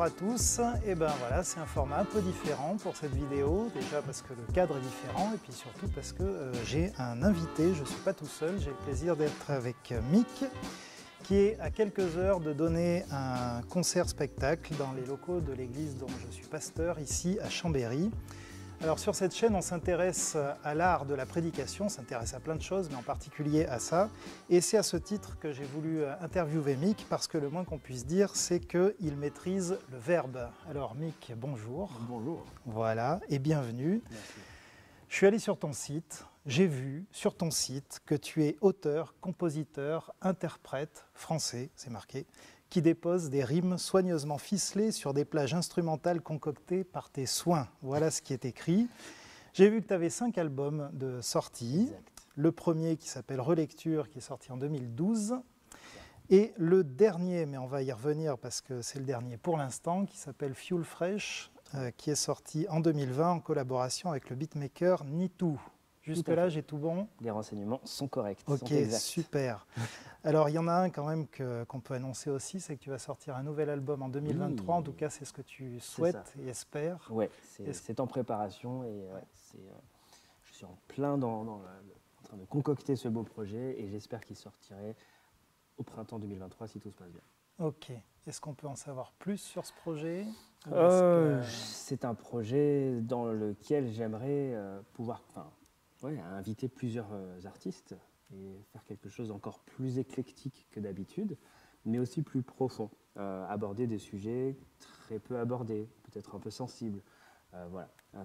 bonjour à tous. Et ben voilà, c'est un format un peu différent pour cette vidéo. Déjà parce que le cadre est différent et puis surtout parce que j'ai un invité. Je ne suis pas tout seul, j'ai le plaisir d'être avec Mick, qui est à quelques heures de donner un concert-spectacle dans les locaux de l'église dont je suis pasteur, ici à Chambéry. Alors sur cette chaîne, on s'intéresse à l'art de la prédication, on s'intéresse à plein de choses, mais en particulier à ça. Et c'est à ce titre que j'ai voulu interviewer Mick, parce que le moins qu'on puisse dire, c'est qu'il maîtrise le verbe. Alors Mick, bonjour. Bonjour. Voilà, et bienvenue. Merci. Je suis allé sur ton site, j'ai vu sur ton site que tu es auteur, compositeur, interprète français, c'est marqué, qui dépose des rimes soigneusement ficelées sur des plages instrumentales concoctées par tes soins. Voilà ce qui est écrit. J'ai vu que tu avais 5 albums de sortie. Exact. Le premier qui s'appelle Relecture, qui est sorti en 2012. Et le dernier, mais on va y revenir parce que c'est le dernier pour l'instant, qui s'appelle Fuel Fresh, qui est sorti en 2020 en collaboration avec le beatmaker Nitu. Jusque-là, j'ai tout bon? Les renseignements sont corrects, Ok, sont exacts. super. Alors, il y en a un quand même qu'on peut annoncer aussi, c'est que tu vas sortir un nouvel album en 2023. Oui. En tout cas, c'est ce que tu souhaites et espères. Oui, c'est en préparation et je suis en plein en train de concocter ce beau projet et j'espère qu'il sortirait au printemps 2023 si tout se passe bien. Ok. Est-ce qu'on peut en savoir plus sur ce projet? C'est un projet dans lequel j'aimerais pouvoir inviter plusieurs artistes et faire quelque chose d'encore plus éclectique que d'habitude, mais aussi plus profond. Aborder des sujets très peu abordés, peut-être un peu sensibles.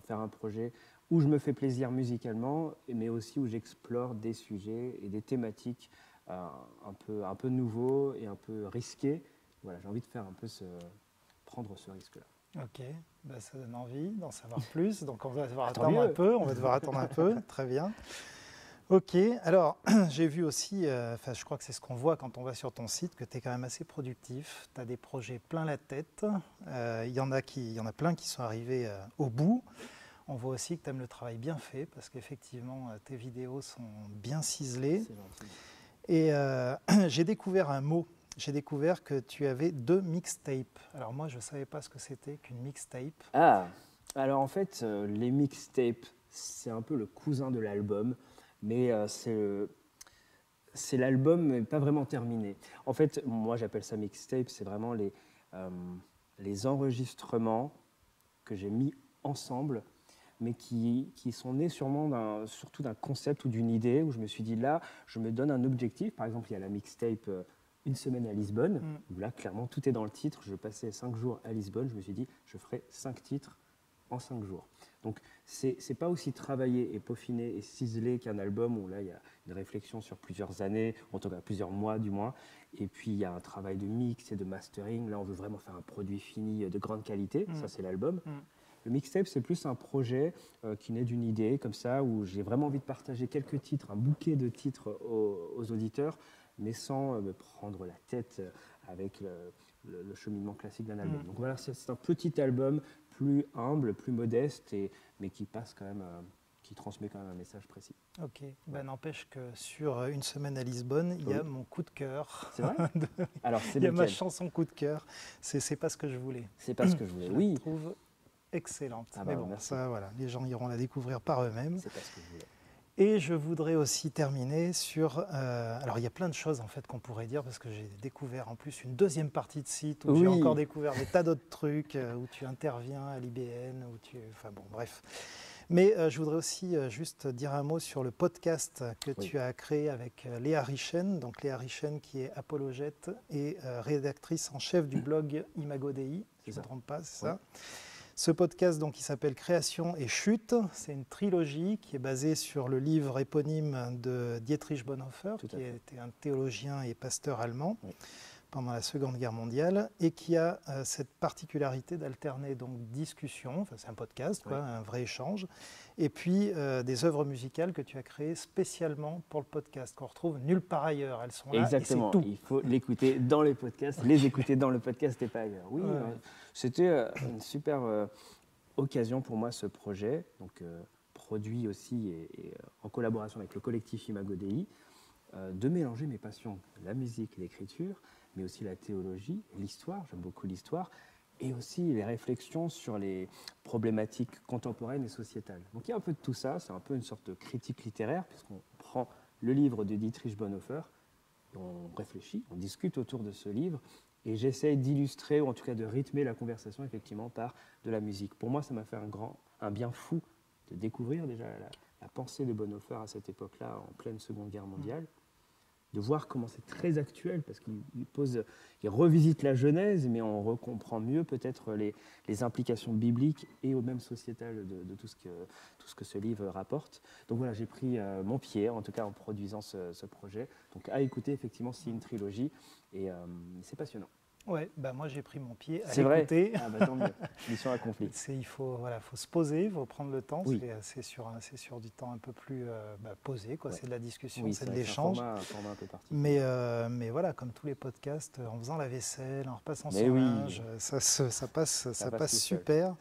Faire un projet où je me fais plaisir musicalement, mais aussi où j'explore des sujets et des thématiques un peu nouveaux et un peu risqués. Voilà, j'ai envie de faire prendre ce risque-là. Ok, ben, ça donne envie d'en savoir plus, donc on va devoir attendre un peu, très bien. Ok, alors j'ai vu aussi, je crois que c'est ce qu'on voit quand on va sur ton site, que tu es quand même assez productif, tu as des projets plein la tête, il y en a plein qui sont arrivés au bout. On voit aussi que tu aimes le travail bien fait, parce qu'effectivement tes vidéos sont bien ciselées. C'est gentil. Et j'ai découvert un mot. J'ai découvert que tu avais 2 mixtapes. Alors moi, je ne savais pas ce que c'était qu'une mixtape. Ah, alors en fait, les mixtapes, c'est un peu le cousin de l'album, mais c'est l'album, mais pas vraiment terminé. En fait, moi j'appelle ça mixtape, c'est vraiment les enregistrements que j'ai mis ensemble, mais qui sont nés surtout d'un concept ou d'une idée, où je me suis dit là, je me donne un objectif. Par exemple, il y a la mixtape Une semaine à Lisbonne, où là, clairement, tout est dans le titre. Je passais 5 jours à Lisbonne, je me suis dit, je ferai 5 titres en 5 jours. Donc, c'est pas aussi travaillé et peaufiné et ciselé qu'un album, où là, il y a une réflexion sur plusieurs années, en tout cas plusieurs mois du moins, et puis il y a un travail de mix et de mastering. Là, on veut vraiment faire un produit fini de grande qualité, ça c'est l'album. Le mixtape, c'est plus un projet qui naît d'une idée, comme ça, où j'ai vraiment envie de partager quelques titres, un bouquet de titres aux auditeurs, mais sans me prendre la tête avec le cheminement classique d'un album. Donc voilà, c'est un petit album plus humble, plus modeste, mais qui passe quand même, qui transmet quand même un message précis. Ok, ben, n'empêche que sur Une semaine à Lisbonne, il y a mon coup de cœur. C'est vrai? Alors, c'est il y a ma lequel? chanson coup de cœur. C'est pas ce que je voulais. C'est pas ce que je voulais, oui. Je la trouve excellente. Ah Mais bah, bon, merci. ça, voilà, les gens iront la découvrir par eux-mêmes. C'est pas ce que je voulais. Et je voudrais aussi terminer sur... alors, il y a plein de choses en fait qu'on pourrait dire, parce que j'ai découvert en plus une deuxième partie de site où j'ai encore découvert des tas d'autres trucs, où tu interviens à l'IBN, enfin bon, bref. Mais je voudrais aussi juste dire un mot sur le podcast que tu as créé avec Léa Richen. Donc Léa Richen qui est apologète et rédactrice en chef du blog Imago Dei, si je ne me trompe pas, c'est ça. Ce podcast, donc, qui s'appelle Création et Chute, c'est une trilogie qui est basée sur le livre éponyme de Dietrich Bonhoeffer, qui était un théologien et pasteur allemand pendant la Seconde Guerre mondiale, et qui a cette particularité d'alterner donc discussion, enfin c'est un podcast, quoi, un vrai échange, et puis des œuvres musicales que tu as créées spécialement pour le podcast, qu'on retrouve nulle part ailleurs. Elles sont là. Exactement. Et c'est tout. Il faut l'écouter dans les podcasts, les écouter dans le podcast et pas ailleurs. Oui, c'était une super occasion pour moi, ce projet, donc produit aussi et en collaboration avec le collectif Imago Dei, de mélanger mes passions, la musique, l'écriture, mais aussi la théologie, l'histoire. J'aime beaucoup l'histoire. et aussi les réflexions sur les problématiques contemporaines et sociétales. Donc il y a un peu de tout ça, c'est un peu une sorte de critique littéraire, puisqu'on prend le livre de Dietrich Bonhoeffer, et on réfléchit, on discute autour de ce livre, et j'essaie d'illustrer, ou en tout cas de rythmer la conversation effectivement par de la musique. Pour moi, ça m'a fait un bien fou de découvrir déjà la pensée de Bonhoeffer à cette époque-là, en pleine Seconde Guerre mondiale, de voir comment c'est très actuel, parce qu'il revisite la Genèse, mais on recomprend mieux peut-être les implications bibliques et même sociétales de tout ce que ce livre rapporte. Donc voilà, j'ai pris mon pied, en tout cas en produisant ce projet. Donc à écouter, effectivement, c'est une trilogie, et c'est passionnant. Ouais, bah moi j'ai pris mon pied à C'est vrai. l'écouter. Ah bah tant mieux, mission accomplie. Il faut se poser, il faut prendre le temps. Oui. C'est sur du temps un peu plus posé, quoi. Ouais. C'est de la discussion, Oui, c'est de l'échange. un format un peu particulier. Mais voilà, comme tous les podcasts, en faisant la vaisselle, en repassant Mais son oui. linge, ça passe super.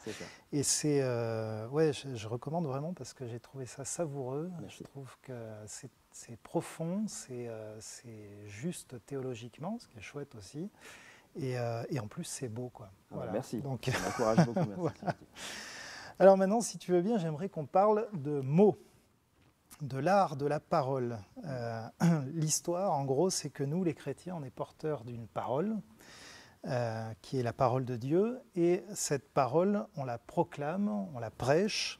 Et je recommande vraiment parce que j'ai trouvé ça savoureux. Merci. Je trouve que c'est profond, c'est juste théologiquement, ce qui est chouette aussi. Et en plus, c'est beau, quoi. Voilà. Merci, donc, ça m'encourage beaucoup, merci. Voilà. Alors maintenant, si tu veux bien, j'aimerais qu'on parle de mots, de l'art de la parole. L'histoire, en gros, c'est que nous, les chrétiens, on est porteurs d'une parole, qui est la parole de Dieu, et cette parole, on la proclame, on la prêche.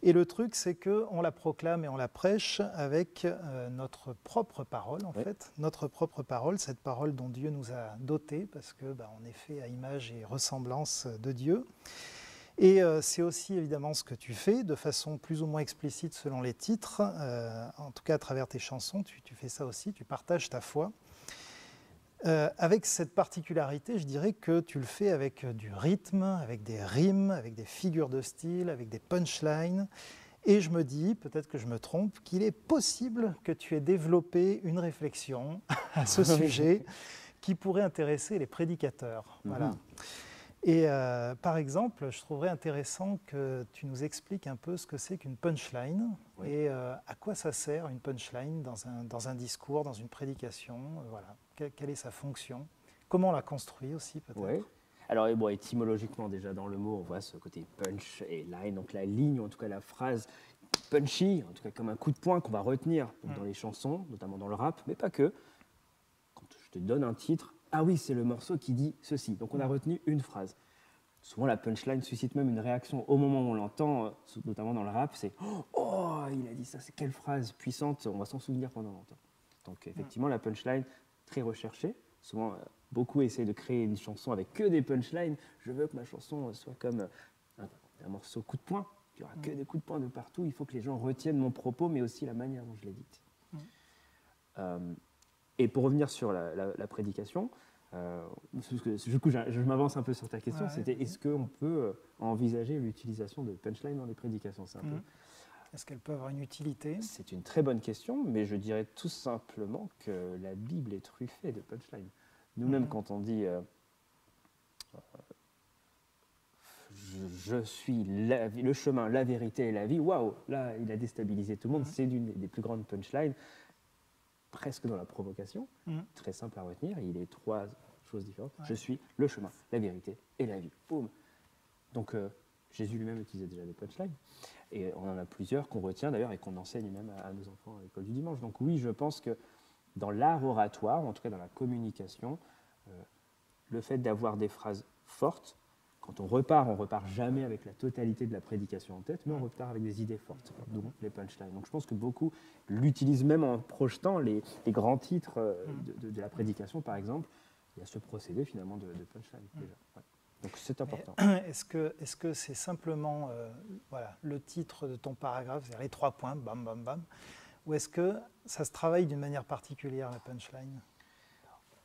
Et le truc, c'est qu'on la proclame et on la prêche avec notre propre parole, en fait. Notre propre parole, cette parole dont Dieu nous a dotés, parce qu'on est fait à image et ressemblance de Dieu. Et c'est aussi évidemment ce que tu fais, de façon plus ou moins explicite selon les titres. En tout cas, à travers tes chansons, tu fais ça aussi, tu partages ta foi. Avec cette particularité, je dirais que tu le fais avec du rythme, avec des rimes, avec des figures de style, avec des punchlines. Et je me dis, peut-être que je me trompe, qu'il est possible que tu aies développé une réflexion à ce sujet qui pourrait intéresser les prédicateurs. Voilà. Et par exemple, je trouverais intéressant que tu nous expliques un peu ce que c'est qu'une punchline et à quoi ça sert une punchline dans un discours, dans une prédication. Voilà. Quelle est sa fonction? Comment on la construit aussi peut-être? Oui. Alors étymologiquement déjà dans le mot, on voit ce côté punch et line, donc la ligne, ou en tout cas la phrase punchy, en tout cas comme un coup de poing qu'on va retenir dans les chansons, notamment dans le rap, mais pas que. Quand je te donne un titre, ah oui, c'est le morceau qui dit ceci. Donc on a retenu une phrase. Souvent la punchline suscite même une réaction au moment où on l'entend, notamment dans le rap, c'est « Oh, il a dit ça, c'est quelle phrase puissante, on va s'en souvenir pendant longtemps ». Donc effectivement, la punchline, très recherchée. Souvent, beaucoup essayent de créer une chanson avec que des punchlines. Je veux que ma chanson soit comme un morceau coup de poing. Il n'y aura que des coups de poing de partout. Il faut que les gens retiennent mon propos, mais aussi la manière dont je l'ai dite. Et pour revenir sur la prédication, du coup, je m'avance un peu sur ta question. C'était est-ce qu'on peut envisager l'utilisation de punchlines dans les prédications? Est-ce qu'elles peuvent avoir une utilité? C'est une très bonne question, mais je dirais tout simplement que la Bible est truffée de punchlines. Nous-mêmes, quand on dit je suis le chemin, la vérité et la vie, waouh, là, il a déstabilisé tout le monde. C'est l'une des plus grandes punchlines, presque dans la provocation, très simple à retenir. Il est trois choses différentes. Je suis le chemin, la vérité et la vie. Boum. Donc, Jésus lui-même utilisait déjà des punchlines. Et on en a plusieurs qu'on retient d'ailleurs et qu'on enseigne même à nos enfants à l'école du dimanche. Donc oui, je pense que dans l'art oratoire, en tout cas dans la communication, le fait d'avoir des phrases fortes, quand on repart jamais avec la totalité de la prédication en tête, mais on repart avec des idées fortes, donc les punchlines. Donc je pense que beaucoup l'utilisent même en projetant les grands titres de la prédication, par exemple. Il y a ce procédé finalement de punchline déjà. Ouais. Donc c'est important. Est-ce que c'est simplement le titre de ton paragraphe, c'est-à-dire les 3 points, bam, bam, bam, ou est-ce que ça se travaille d'une manière particulière, la punchline?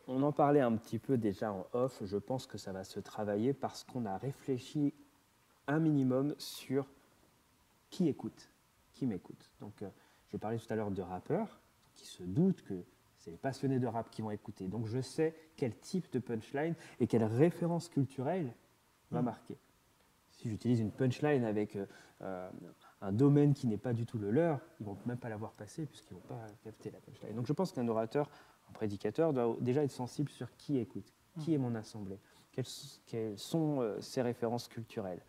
On en parlait un petit peu déjà en off. Je pense que ça va se travailler parce qu'on a réfléchi un minimum sur qui écoute, qui m'écoute. Donc je parlais tout à l'heure de rappeurs qui se doutent que c'est les passionnés de rap qui vont écouter. Donc je sais quel type de punchline et quelle référence culturelle va marquer. Si j'utilise une punchline avec un domaine qui n'est pas du tout le leur, ils ne vont même pas la voir passer puisqu'ils ne vont pas capter la punchline. Donc je pense qu'un orateur, un prédicateur doit déjà être sensible sur qui écoute, qui est mon assemblée, quelles sont ces références culturelles,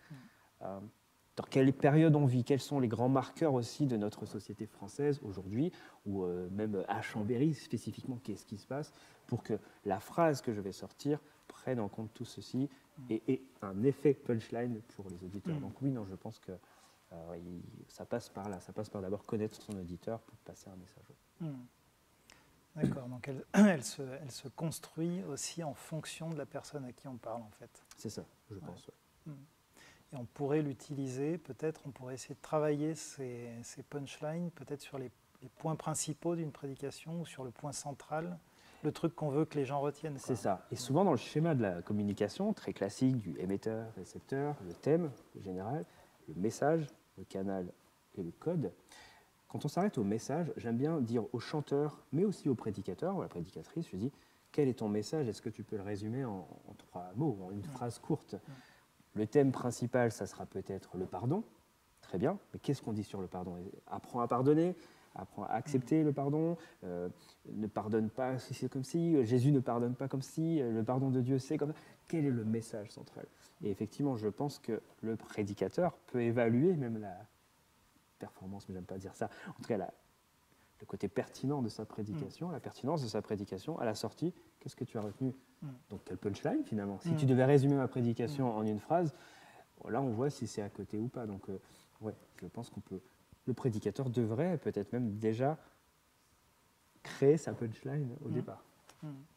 dans quelle période on vit, quels sont les grands marqueurs aussi de notre société française aujourd'hui, ou même à Chambéry spécifiquement, qu'est-ce qui se passe, pour que la phrase que je vais sortir prenne en compte tout ceci et ait un effet punchline pour les auditeurs. Donc oui, non, je pense que ça passe par là, ça passe par d'abord connaître son auditeur pour passer un message. D'accord, donc elle se construit aussi en fonction de la personne à qui on parle en fait. C'est ça, je pense. Ouais. Et on pourrait l'utiliser, peut-être, on pourrait essayer de travailler ces punchlines, peut-être sur les points principaux d'une prédication ou sur le point central, le truc qu'on veut que les gens retiennent. C'est ça. Et souvent dans le schéma de la communication, très classique, du émetteur, récepteur, le thème le général, le message, le canal et le code, quand on s'arrête au message, j'aime bien dire au chanteur, mais aussi au prédicateur ou à la prédicatrice, je dis, quel est ton message? Est-ce que tu peux le résumer en 3 mots, en une phrase courte? Le thème principal, ça sera peut-être le pardon. Très bien, mais qu'est-ce qu'on dit sur le pardon? Apprends à pardonner, apprends à accepter le pardon, ne pardonne pas si c'est comme si, Jésus ne pardonne pas comme si, le pardon de Dieu c'est comme ça. Quel est le message central? Et effectivement, je pense que le prédicateur peut évaluer même la performance, mais j'aime pas dire ça, en tout cas le côté pertinent de sa prédication, la pertinence de sa prédication à la sortie. Qu'est-ce que tu as retenu? Donc quel punchline finalement? Si tu devais résumer ma prédication en une phrase, là on voit si c'est à côté ou pas. Donc ouais, je pense qu'on peut. Le prédicateur devrait peut-être même déjà créer sa punchline au départ.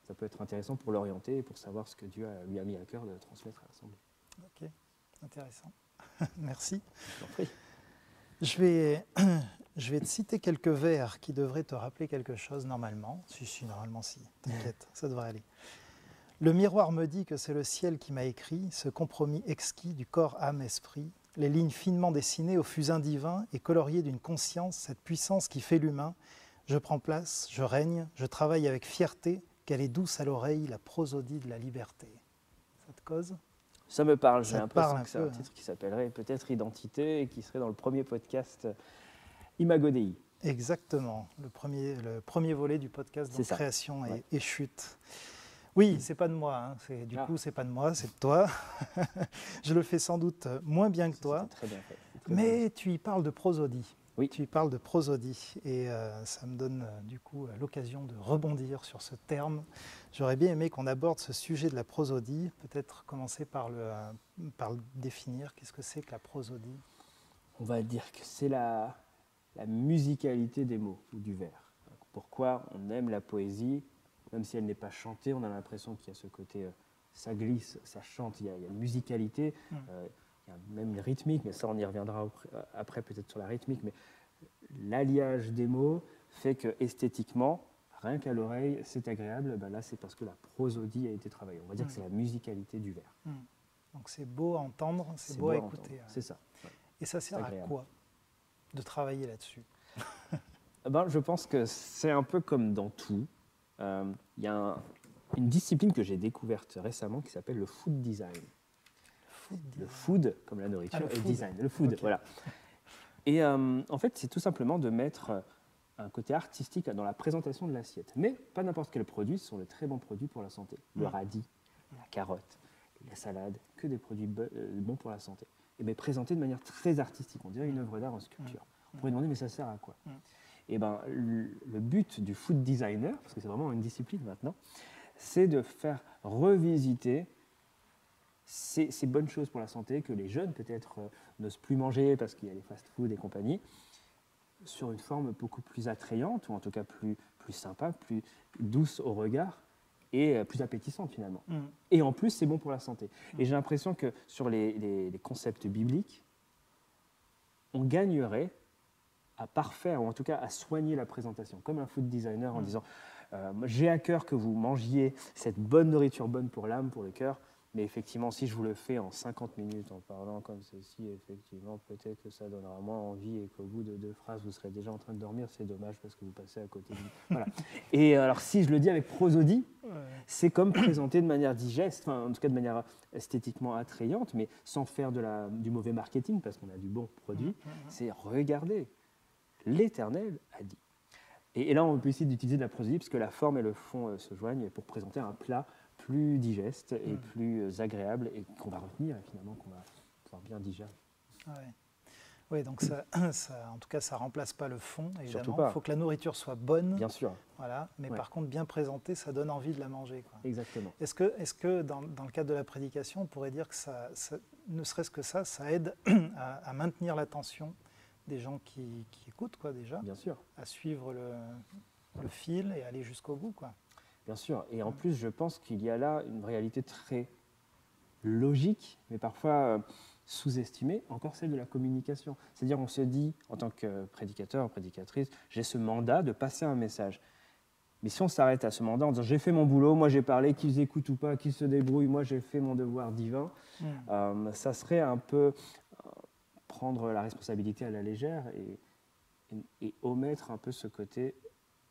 Ça peut être intéressant pour l'orienter et pour savoir ce que Dieu lui a mis à cœur de transmettre à l'Assemblée. Ok, intéressant. Merci. Je t'en prie. Je vais te citer quelques vers qui devraient te rappeler quelque chose normalement. Normalement si, t'inquiète, ça devrait aller. Le miroir me dit que c'est le ciel qui m'a écrit, ce compromis exquis du corps, âme, esprit, les lignes finement dessinées au fusain divin et coloriées d'une conscience, cette puissance qui fait l'humain. Je prends place, je règne, je travaille avec fierté, qu'elle est douce à l'oreille, la prosodie de la liberté. Ça te cause ? Ça me parle, j'ai Ça te parle l'impression que c'est un titre qui s'appellerait peut-être Identité et qui serait dans le premier podcast Imago Dei. Exactement, le premier volet du podcast de Création et Chute. Oui, c'est pas de moi, hein. Du coup, c'est pas de moi, c'est de toi. Je le fais sans doute moins bien que toi, très bien fait. Mais tu y parles de prosodie. Oui. Tu y parles de prosodie et ça me donne du coup l'occasion de rebondir sur ce terme. J'aurais bien aimé qu'on aborde ce sujet de la prosodie, peut-être commencer par le définir. Qu'est-ce que c'est que la prosodie? On va dire que c'est la musicalité des mots ou du vers. Pourquoi on aime la poésie, même si elle n'est pas chantée, on a l'impression qu'il y a ce côté, ça glisse, ça chante, il y a une musicalité. Il y a même une rythmique, mais ça on y reviendra après peut-être sur la rythmique, mais l'alliage des mots fait que esthétiquement, rien qu'à l'oreille, c'est agréable. Ben là, c'est parce que la prosodie a été travaillée. On va dire que c'est la musicalité du vers. Donc c'est beau à entendre, c'est beau à écouter. C'est ça. Ouais. Et ça sert à quoi de travailler là-dessus? Je pense que c'est un peu comme dans tout. Il y a une discipline que j'ai découverte récemment qui s'appelle le food design. Le food, comme la nourriture, et design. Le food, voilà. Et en fait, c'est tout simplement de mettre un côté artistique dans la présentation de l'assiette. Mais pas n'importe quel produit, ce sont de très bons produits pour la santé. Le radis, la carotte, la salade, que des produits bons pour la santé. Mais présentés de manière très artistique. On dirait une œuvre d'art en sculpture. On pourrait demander, mais ça sert à quoi? Et le but du food designer, parce que c'est vraiment une discipline maintenant, c'est de faire revisiter ces bonnes choses pour la santé que les jeunes peut-être n'osent plus manger parce qu'il y a les fast-food et compagnie, sur une forme beaucoup plus attrayante, ou en tout cas plus sympa, plus douce au regard et plus appétissante finalement. Et en plus, c'est bon pour la santé. Et j'ai l'impression que sur les concepts bibliques, on gagnerait à parfaire, ou en tout cas à soigner la présentation, comme un food designer en disant j'ai à cœur que vous mangiez cette bonne nourriture bonne pour l'âme, pour le cœur, mais effectivement, si je vous le fais en 50 minutes en parlant comme ceci, effectivement, peut-être que ça donnera moins envie et qu'au bout de 2 phrases, vous serez déjà en train de dormir. C'est dommage parce que vous passez à côté de lui. Voilà. Et alors, si je le dis avec prosodie, c'est comme présenter de manière digeste, enfin, en tout cas de manière esthétiquement attrayante, mais sans faire du mauvais marketing parce qu'on a du bon produit. C'est regarder. L'Éternel a dit. Et là, on peut essayer d'utiliser de la prosodie parce que la forme et le fond se joignent pour présenter un plat plus digeste et plus agréable et qu'on va retenir et finalement qu'on va pouvoir bien digérer. Ouais. Oui, donc en tout cas, ça ne remplace pas le fond, évidemment. Il faut que la nourriture soit bonne. Bien sûr. Voilà, mais par contre, bien présentée, ça donne envie de la manger, quoi. Exactement. Est-ce que dans le cadre de la prédication, on pourrait dire que ne serait-ce que ça aide à maintenir l'attention des gens qui écoutent, quoi, déjà. Bien sûr. À suivre le fil et aller jusqu'au bout, quoi. Bien sûr. Et en plus, je pense qu'il y a là une réalité très logique, mais parfois sous-estimée, encore celle de la communication. C'est-à-dire, on se dit, en tant que prédicateur, prédicatrice, j'ai ce mandat de passer un message. Mais si on s'arrête à ce mandat en disant j'ai fait mon boulot, moi j'ai parlé, qu'ils écoutent ou pas, qu'ils se débrouillent, moi j'ai fait mon devoir divin, ça serait un peu prendre la responsabilité à la légère et omettre un peu ce côté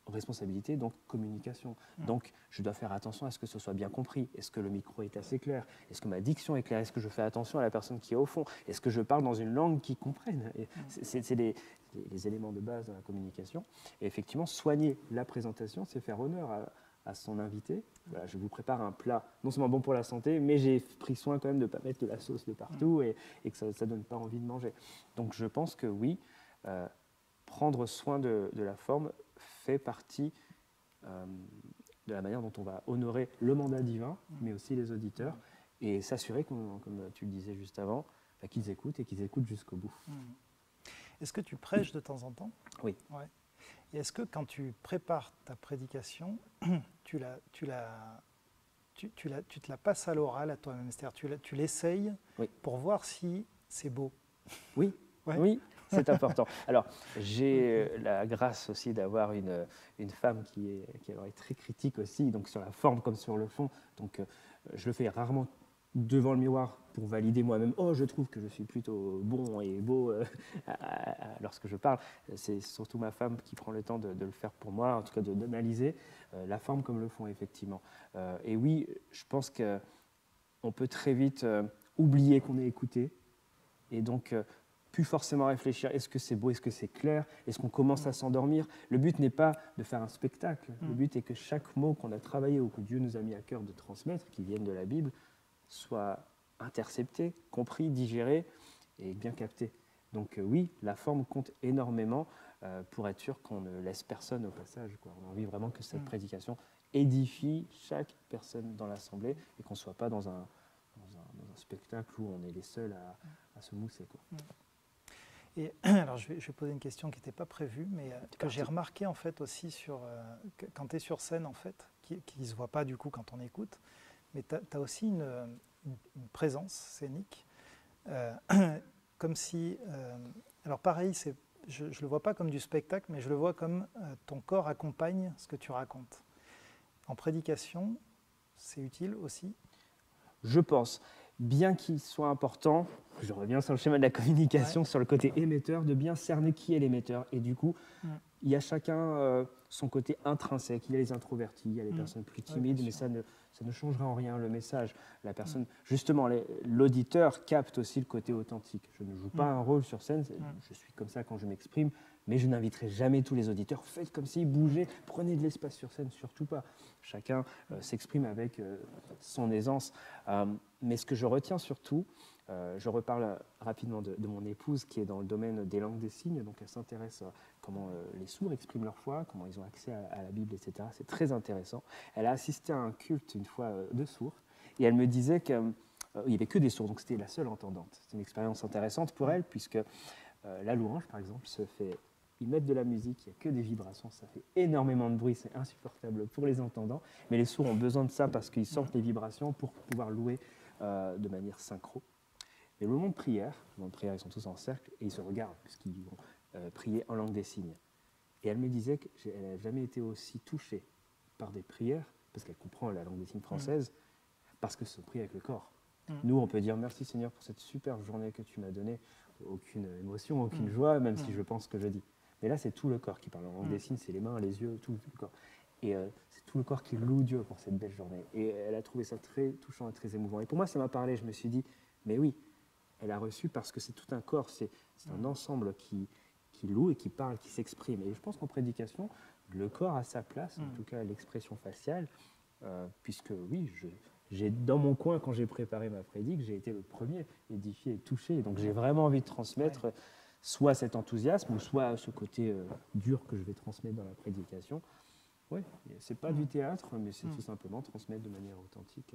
responsabilité, donc communication. Donc je dois faire attention à ce que ce soit bien compris. Est-ce que le micro est assez clair? Est-ce que ma diction est claire? Est-ce que je fais attention à la personne qui est au fond? Est-ce que je parle dans une langue qu'ils comprennent? C'est les éléments de base de la communication. Et effectivement, soigner la présentation, c'est faire honneur à son invité. Voilà, je vous prépare un plat non seulement bon pour la santé, mais j'ai pris soin quand même de ne pas mettre de la sauce de partout et que ça ne donne pas envie de manger. Donc je pense que oui, prendre soin de la forme fait partie de la manière dont on va honorer le mandat divin, mais aussi les auditeurs, et s'assurer, comme tu le disais juste avant, qu'ils écoutent et qu'ils écoutent jusqu'au bout. Est-ce que tu prêches de temps en temps? Oui. Ouais. Et est-ce que quand tu prépares ta prédication, tu te la passes à l'oral à toi-même? C'est-à-dire tu l'essayes pour voir si c'est beau? Oui, oui, c'est important. Alors, j'ai la grâce aussi d'avoir une femme qui est très critique aussi, donc sur la forme comme sur le fond. Donc, je le fais rarement devant le miroir pour valider moi-même. Oh, je trouve que je suis plutôt bon et beau lorsque je parle. C'est surtout ma femme qui prend le temps de le faire pour moi, en tout cas d'analyser la forme comme le fond, effectivement. Et oui, je pense qu'on peut très vite oublier qu'on est écouté et donc plus forcément réfléchir, est-ce que c'est beau, est-ce que c'est clair, est-ce qu'on commence à s'endormir? Le but n'est pas de faire un spectacle, le but est que chaque mot qu'on a travaillé ou que Dieu nous a mis à cœur de transmettre, qui viennent de la Bible, soit intercepté, compris, digéré et bien capté. Donc oui, la forme compte énormément pour être sûr qu'on ne laisse personne au passage, quoi. On a envie vraiment que cette prédication édifie chaque personne dans l'assemblée et qu'on ne soit pas dans un spectacle où on est les seuls à se mousser, quoi. Et alors je vais poser une question qui n'était pas prévue, mais que j'ai remarqué en fait aussi quand tu es sur scène, en fait, qui ne se voit pas du coup quand on écoute, mais tu as aussi une présence scénique, comme si... alors pareil, je ne le vois pas comme du spectacle, mais je le vois comme ton corps accompagne ce que tu racontes. En prédication, c'est utile aussi? Je pense, bien qu'il soit important, je reviens sur le schéma de la communication, sur le côté émetteur, de bien cerner qui est l'émetteur. Et du coup, il y a chacun son côté intrinsèque. Il y a les introvertis, il y a les personnes plus timides, mais ça ne changera en rien le message. La personne, justement, l'auditeur capte aussi le côté authentique. Je ne joue pas un rôle sur scène, je suis comme ça quand je m'exprime, mais je n'inviterai jamais tous les auditeurs. Faites comme si, bougez, prenez de l'espace sur scène, surtout pas. Chacun s'exprime avec son aisance. Mais ce que je retiens surtout, je reparle rapidement de mon épouse qui est dans le domaine des langues des signes, donc elle s'intéresse à comment les sourds expriment leur foi, comment ils ont accès à la Bible, etc. C'est très intéressant. Elle a assisté à un culte une fois de sourds et elle me disait qu'il n'y avait que des sourds, donc c'était la seule entendante. C'est une expérience intéressante pour elle puisque la louange, par exemple, se fait... Ils mettent de la musique, il n'y a que des vibrations, ça fait énormément de bruit, c'est insupportable pour les entendants, mais les sourds ont besoin de ça parce qu'ils sortent les vibrations pour pouvoir louer de manière synchro. Et le moment de prière, ils sont tous en cercle et ils se regardent puisqu'ils vont prier en langue des signes. Et elle me disait qu'elle n'a jamais été aussi touchée par des prières, parce qu'elle comprend la langue des signes française, parce que ce sont priées avec le corps. Nous, on peut dire merci Seigneur pour cette superbe journée que tu m'as donnée, aucune émotion, aucune joie, même si je pense que je dis. Mais là, c'est tout le corps qui parle. En langue des signes, c'est les mains, les yeux, tout le corps. Et c'est tout le corps qui loue Dieu pour cette belle journée. Et elle a trouvé ça très touchant et très émouvant. Et pour moi, ça m'a parlé. Je me suis dit, mais oui, elle a reçu parce que c'est tout un corps, c'est un ensemble qui loue et qui parle, qui s'exprime. Et je pense qu'en prédication, le corps a sa place, en tout cas l'expression faciale, puisque oui, Dans mon coin, quand j'ai préparé ma prédique, j'ai été le premier édifié et touché. Donc j'ai vraiment envie de transmettre soit cet enthousiasme, ou soit ce côté dur que je vais transmettre dans la prédication. Oui, c'est pas du théâtre, mais c'est tout simplement transmettre de manière authentique.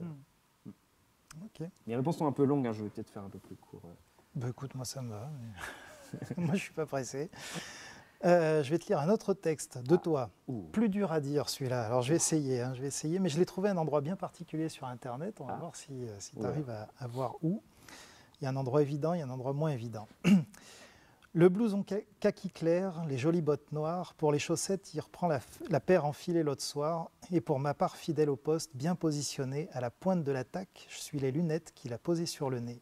Ok. Mes réponses sont un peu longues, hein, je vais peut-être faire un peu plus court. Bah, écoute, moi ça me va. Mais... moi je suis pas pressé. Je vais te lire un autre texte de toi. Plus dur à dire celui-là. Alors je vais essayer, mais je l'ai trouvé à un endroit bien particulier sur Internet. On va voir si tu arrives à voir où. Il y a un endroit évident, il y a un endroit moins évident. Le blouson kaki clair, les jolies bottes noires, pour les chaussettes, il reprend la paire enfilée l'autre soir. Et pour ma part, fidèle au poste, bien positionné, à la pointe de l'attaque, je suis les lunettes qu'il a posées sur le nez.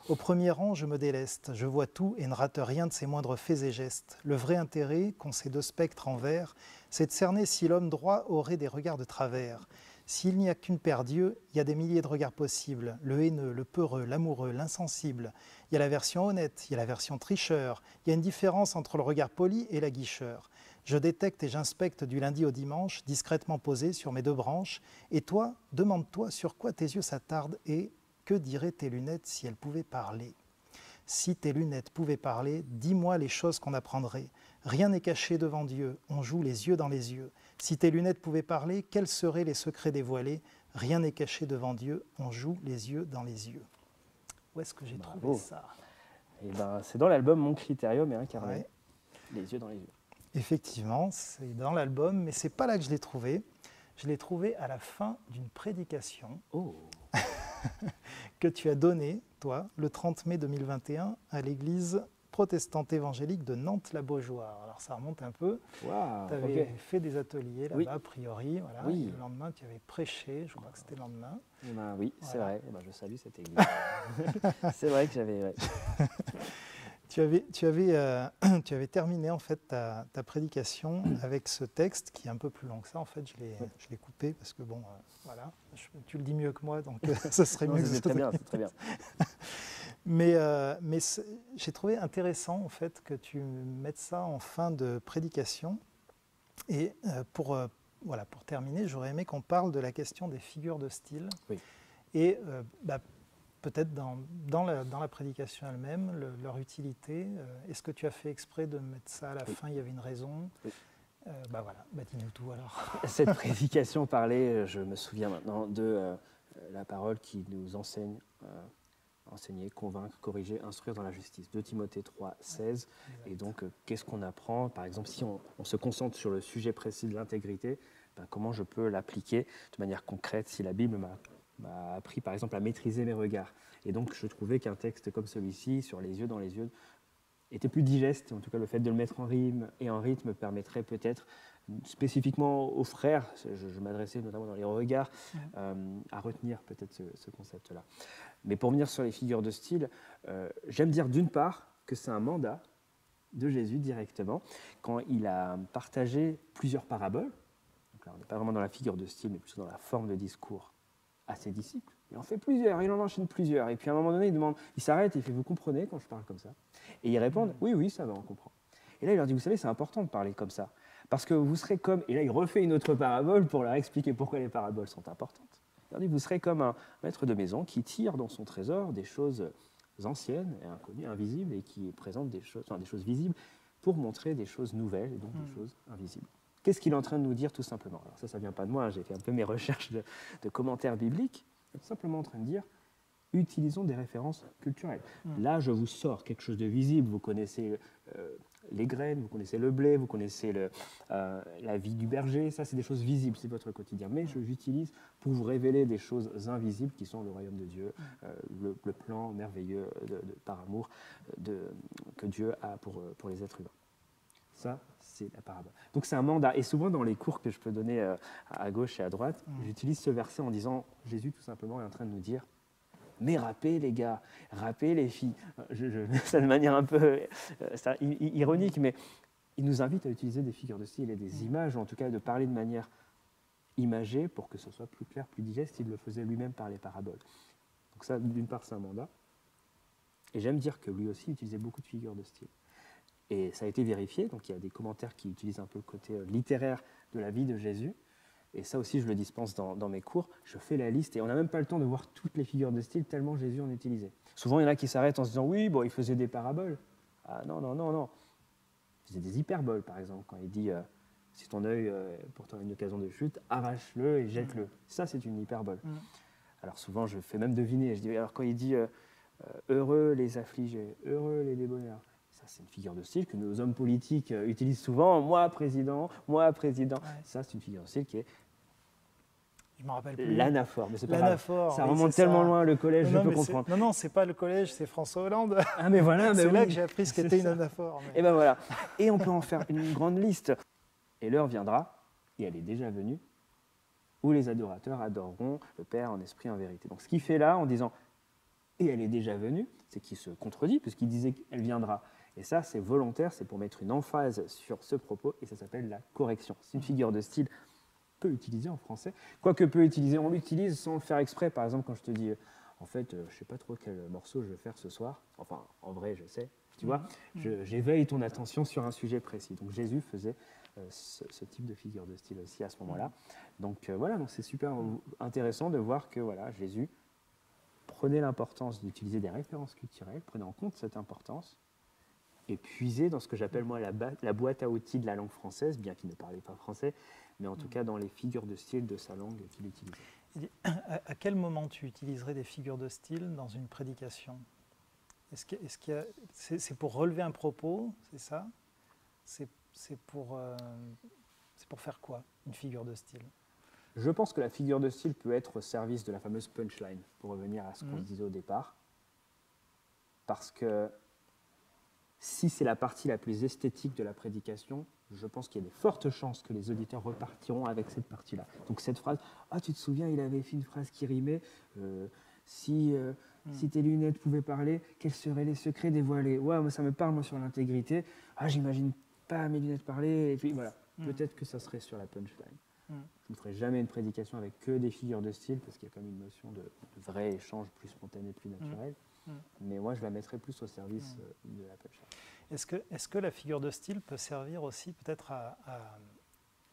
Au premier rang, je me déleste, je vois tout et ne rate rien de ses moindres faits et gestes. Le vrai intérêt, qu'ont ces deux spectres en vert, c'est de cerner si l'homme droit aurait des regards de travers. S'il n'y a qu'une paire d'yeux, il y a des milliers de regards possibles. Le haineux, le peureux, l'amoureux, l'insensible. Il y a la version honnête, il y a la version tricheur. Il y a une différence entre le regard poli et la guicheur. Je détecte et j'inspecte du lundi au dimanche, discrètement posé sur mes deux branches. Et toi, demande-toi sur quoi tes yeux s'attardent et que diraient tes lunettes si elles pouvaient parler ? Si tes lunettes pouvaient parler, dis-moi les choses qu'on apprendrait. Rien n'est caché devant Dieu, on joue les yeux dans les yeux. Si tes lunettes pouvaient parler, quels seraient les secrets dévoilés ? Rien n'est caché devant Dieu, on joue les yeux dans les yeux. Où est-ce que j'ai trouvé ça ? Eh ben, c'est dans l'album Mon Critérium et Incarné. Ouais. Les yeux dans les yeux. Effectivement, c'est dans l'album, mais ce n'est pas là que je l'ai trouvé. Je l'ai trouvé à la fin d'une prédication que tu as donnée, toi, le 30 mai 2021, à l'église protestante évangélique de Nantes-la-Beaujoire. Alors ça remonte un peu. Wow, tu avais fait des ateliers là-bas, a priori. Voilà. Oui. Et le lendemain, tu avais prêché. Je crois que c'était le lendemain. Eh ben, oui, voilà. C'est vrai. Eh ben, je salue cette église. C'est vrai que j'avais... Ouais. Tu avais terminé en fait ta prédication avec ce texte qui est un peu plus long que ça. En fait, je l'ai coupé parce que bon, voilà, tu le dis mieux que moi, donc ce serait mieux. C'est très bien, c'est très bien. Mais j'ai trouvé intéressant en fait que tu mettes ça en fin de prédication. Et pour terminer, j'aurais aimé qu'on parle de la question des figures de style. Oui. Et peut-être dans la prédication elle-même, leur utilité. Est-ce que tu as fait exprès de mettre ça à la fin ? Il y avait une raison. Oui. Dis-nous tout alors. Cette prédication parlait, je me souviens maintenant, de la parole qui nous enseigne, enseigner, convaincre, corriger, instruire dans la justice. 2 Timothée 3, 16. Et donc, qu'est-ce qu'on apprend ? Par exemple, si on se concentre sur le sujet précis de l'intégrité, comment je peux l'appliquer de manière concrète si la Bible m'a appris par exemple à maîtriser mes regards. Et donc je trouvais qu'un texte comme celui-ci, sur les yeux dans les yeux, était plus digeste. En tout cas, le fait de le mettre en rime et en rythme permettrait peut-être, spécifiquement aux frères, je m'adressais notamment dans les regards, à retenir peut-être ce concept-là. Mais pour venir sur les figures de style, j'aime dire d'une part que c'est un mandat de Jésus directement, quand il a partagé plusieurs paraboles. Donc là, on n'est pas vraiment dans la figure de style, mais plutôt dans la forme de discours à ses disciples. Il en fait plusieurs, il en enchaîne plusieurs. Et puis à un moment donné, il s'arrête et il fait « Vous comprenez quand je parle comme ça ?» Et ils répondent « Oui, ça va, on comprend. » Et là, il leur dit « Vous savez, c'est important de parler comme ça. Parce que vous serez comme... » Et là, il refait une autre parabole pour leur expliquer pourquoi les paraboles sont importantes. Il leur dit « Vous serez comme un maître de maison qui tire dans son trésor des choses anciennes et inconnues, invisibles, et qui présente des choses visibles pour montrer des choses nouvelles et donc des choses invisibles. » Qu'est-ce qu'il est en train de nous dire tout simplement ? Alors ça ne vient pas de moi, hein, j'ai fait un peu mes recherches de commentaires bibliques. Il est tout simplement en train de dire, utilisons des références culturelles. Là, je vous sors quelque chose de visible. Vous connaissez les graines, vous connaissez le blé, vous connaissez la vie du berger. Ça, c'est des choses visibles, c'est votre quotidien. Mais j'utilise pour vous révéler des choses invisibles qui sont le royaume de Dieu, le plan merveilleux par amour que Dieu a pour les êtres humains. Ça, c'est la parabole. Donc c'est un mandat. Et souvent dans les cours que je peux donner à gauche et à droite, j'utilise ce verset en disant, Jésus tout simplement est en train de nous dire, mais rappez les gars, rappez les filles. C'est de manière un peu ironique, mais il nous invite à utiliser des figures de style et des images, ou en tout cas de parler de manière imagée pour que ce soit plus clair, plus digeste. Il le faisait lui-même par les paraboles. Donc ça, d'une part, c'est un mandat. Et j'aime dire que lui aussi utilisait beaucoup de figures de style. Et ça a été vérifié, donc il y a des commentaires qui utilisent un peu le côté littéraire de la vie de Jésus. et ça aussi je le dispense dans mes cours, je fais la liste et on n'a même pas le temps de voir toutes les figures de style tellement Jésus en utilisait. Souvent il y en a qui s'arrêtent en se disant oui, bon, il faisait des paraboles. Ah non, non, non, non. Il faisait des hyperboles par exemple, quand il dit si ton œil est pour toi une occasion de chute, arrache-le et jette-le. Ça c'est une hyperbole. Alors souvent je fais même deviner, je dis alors quand il dit heureux les affligés, heureux les débonnaires. Ça, c'est une figure de style que nos hommes politiques utilisent souvent. Moi, président, moi, président. Ouais. Ça, c'est une figure de style qui est je m'en rappelle plus. L'anaphore. Mais c'est pas l'anaphore, ça remonte tellement loin, le collège, je peux comprendre. Non, non, c'est pas le collège, c'est François Hollande. Ah, mais voilà. C'est là que j'ai appris ce qu'était une anaphore. Mais... Et ben voilà. Et on peut en faire une grande liste. Et l'heure viendra, et elle est déjà venue, où les adorateurs adoreront le Père en esprit et en vérité. Donc, ce qu'il fait là, en disant « et elle est déjà venue », c'est qu'il se contredit, puisqu'il disait qu'elle viendra. Et ça, c'est volontaire, c'est pour mettre une emphase sur ce propos, et ça s'appelle la correction. C'est une figure de style peu utilisée en français. Quoique peu utilisée, on l'utilise sans le faire exprès. Par exemple, quand je te dis, en fait, je ne sais pas trop quel morceau je vais faire ce soir. Enfin, en vrai, je sais. Tu vois, j'éveille ton attention sur un sujet précis. Donc, Jésus faisait ce type de figure de style aussi à ce moment-là. Donc, voilà, donc c'est super intéressant de voir que voilà, Jésus prenait l'importance d'utiliser des références culturelles, prenait en compte cette importance, et puiser dans ce que j'appelle moi la boîte à outils de la langue française, bien qu'il ne parlait pas français, mais en tout cas dans les figures de style de sa langue qu'il utilisait. À quel moment tu utiliserais des figures de style dans une prédication ? C'est pour relever un propos, c'est ça ? C'est pour faire quoi, une figure de style ? Je pense que la figure de style peut être au service de la fameuse punchline, pour revenir à ce qu'on disait au départ, parce que si c'est la partie la plus esthétique de la prédication, je pense qu'il y a de fortes chances que les auditeurs repartiront avec cette partie-là. Donc cette phrase, « Ah, tu te souviens, il avait fait une phrase qui rimait, si tes lunettes pouvaient parler, quels seraient les secrets dévoilés ?» Ouais, moi, ça me parle, moi, sur l'intégrité. « Ah, j'imagine pas mes lunettes parler. » Et puis voilà, peut-être que ça serait sur la punchline. Je ne ferai jamais une prédication avec que des figures de style, parce qu'il y a comme une notion de vrai échange plus spontané, plus naturel. Mais moi, je la mettrais plus au service de la punchline. Est-ce que la figure de style peut servir aussi peut-être à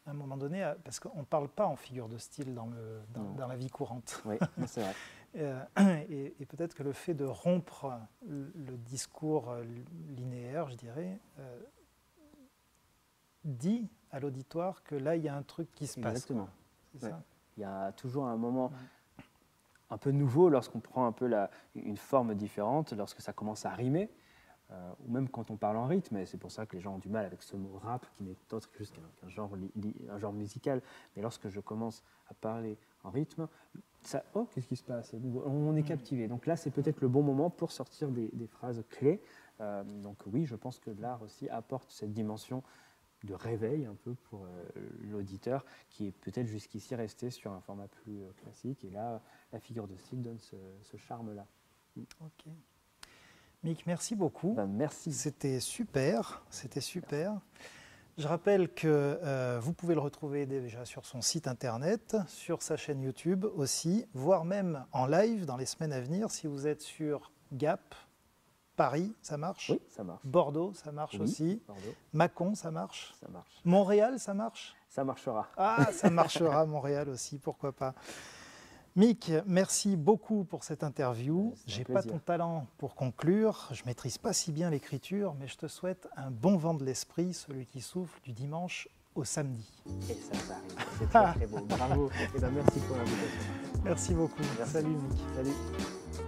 un moment donné, parce qu'on ne parle pas en figure de style dans la vie courante. Oui, c'est vrai. Et peut-être que le fait de rompre le discours linéaire, je dirais, dit à l'auditoire que là, il y a un truc qui se passe. Exactement. C'est ça ? Il y a toujours un moment un peu nouveau lorsqu'on prend un peu une forme différente, lorsque ça commence à rimer, ou même quand on parle en rythme, et c'est pour ça que les gens ont du mal avec ce mot rap, qui n'est autre que juste un genre musical. Mais lorsque je commence à parler en rythme, ça, oh, qu'est-ce qui se passe ? On est captivé. Donc là, c'est peut-être le bon moment pour sortir des phrases clés. Donc oui, je pense que l'art aussi apporte cette dimension de réveil un peu pour l'auditeur, qui est peut-être jusqu'ici resté sur un format plus classique. Et là, la figure de style donne ce charme-là. Ok. Mick, merci beaucoup. Merci. C'était super. Je rappelle que vous pouvez le retrouver déjà sur son site internet, sur sa chaîne YouTube aussi, voire même en live dans les semaines à venir. Si vous êtes sur Gap, Paris, ça marche ? Oui, ça marche. Bordeaux, ça marche aussi. Bordeaux. Mâcon, ça marche ? Ça marche. Montréal, ça marche ? Ça marchera. Ah, ça marchera, Montréal aussi, pourquoi pas. Mick, merci beaucoup pour cette interview. Je n'ai pas ton talent pour conclure, je ne maîtrise pas si bien l'écriture, mais je te souhaite un bon vent de l'esprit, celui qui souffle du dimanche au samedi. Et ça arrive, c'est très très beau. Bravo, et merci pour l'invitation. Merci beaucoup. Merci. Salut Mick. Salut.